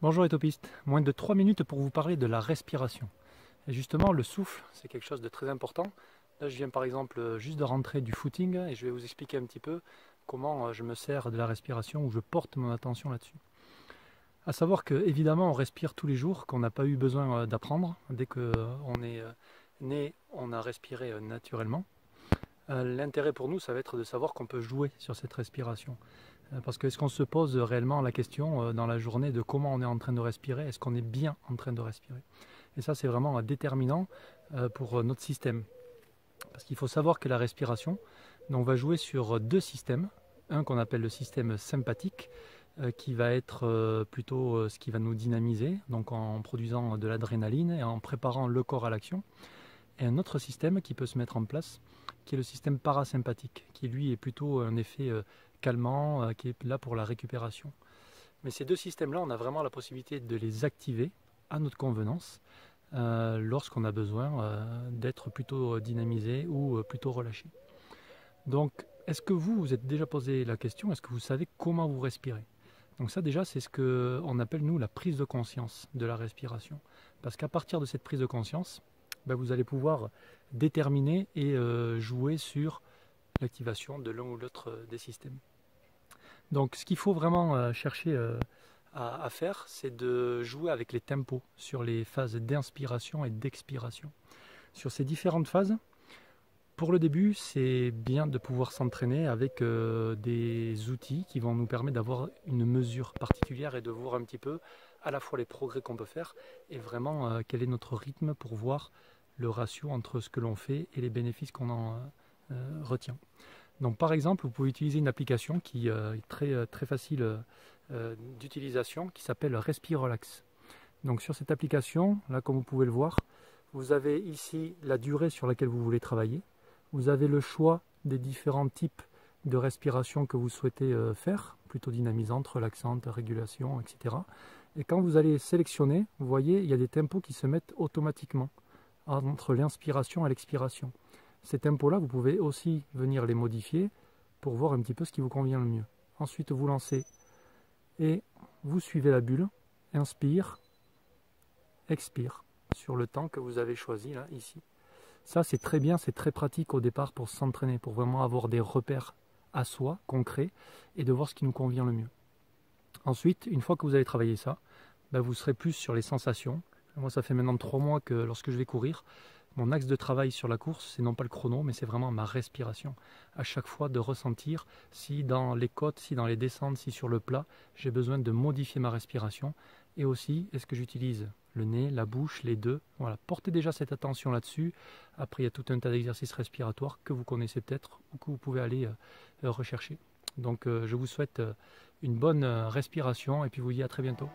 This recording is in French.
Bonjour étopistes, moins de 3 minutes pour vous parler de la respiration. Et justement, le souffle, c'est quelque chose de très important. Là, je viens par exemple juste de rentrer du footing et je vais vous expliquer un petit peu comment je me sers de la respiration ou je porte mon attention là-dessus. À savoir que évidemment, on respire tous les jours, qu'on n'a pas eu besoin d'apprendre. Dès qu'on est né, on a respiré naturellement. L'intérêt pour nous, ça va être de savoir qu'on peut jouer sur cette respiration. Parce que est-ce qu'on se pose réellement la question dans la journée de comment on est en train de respirer? Est-ce qu'on est bien en train de respirer? Et ça, c'est vraiment déterminant pour notre système. Parce qu'il faut savoir que la respiration, on va jouer sur deux systèmes. Un qu'on appelle le système sympathique, qui va être plutôt ce qui va nous dynamiser, donc en produisant de l'adrénaline et en préparant le corps à l'action. Et un autre système qui peut se mettre en place, qui est le système parasympathique, qui lui est plutôt un effet calmant, qui est là pour la récupération. Mais ces deux systèmes-là, on a vraiment la possibilité de les activer à notre convenance lorsqu'on a besoin d'être plutôt dynamisé ou plutôt relâché. Donc, est-ce que vous vous êtes déjà posé la question, est-ce que vous savez comment vous respirez? Donc ça déjà, c'est ce qu'on appelle nous la prise de conscience de la respiration. Parce qu'à partir de cette prise de conscience, vous allez pouvoir déterminer et jouer sur l'activation de l'un ou l'autre des systèmes. Donc ce qu'il faut vraiment chercher à faire, c'est de jouer avec les tempos sur les phases d'inspiration et d'expiration. Sur ces différentes phases, pour le début, c'est bien de pouvoir s'entraîner avec des outils qui vont nous permettre d'avoir une mesure particulière et de voir un petit peu à la fois les progrès qu'on peut faire et vraiment quel est notre rythme pour voir le ratio entre ce que l'on fait et les bénéfices qu'on en retient. Donc par exemple, vous pouvez utiliser une application qui est très facile d'utilisation qui s'appelle Respirelax. Donc sur cette application, là comme vous pouvez le voir, vous avez ici la durée sur laquelle vous voulez travailler. Vous avez le choix des différents types de respiration que vous souhaitez faire, plutôt dynamisante, relaxante, régulation, etc. Et quand vous allez sélectionner, vous voyez, il y a des tempos qui se mettent automatiquement entre l'inspiration et l'expiration. Ces tempos-là, vous pouvez aussi venir les modifier pour voir un petit peu ce qui vous convient le mieux. Ensuite, vous lancez et vous suivez la bulle. Inspire, expire, sur le temps que vous avez choisi là, ici. Ça, c'est très bien, c'est très pratique au départ pour s'entraîner, pour vraiment avoir des repères à soi, concrets, et de voir ce qui nous convient le mieux. Ensuite, une fois que vous avez travaillé ça, vous serez plus sur les sensations. Moi, ça fait maintenant 3 mois que lorsque je vais courir, mon axe de travail sur la course, c'est non pas le chrono, mais c'est vraiment ma respiration. À chaque fois de ressentir si dans les côtes, si dans les descentes, si sur le plat, j'ai besoin de modifier ma respiration. Et aussi, est-ce que j'utilise le nez, la bouche, les deux? Voilà, portez déjà cette attention là-dessus. Après, il y a tout un tas d'exercices respiratoires que vous connaissez peut-être ou que vous pouvez aller rechercher. Donc, je vous souhaite une bonne respiration et puis vous dis à très bientôt.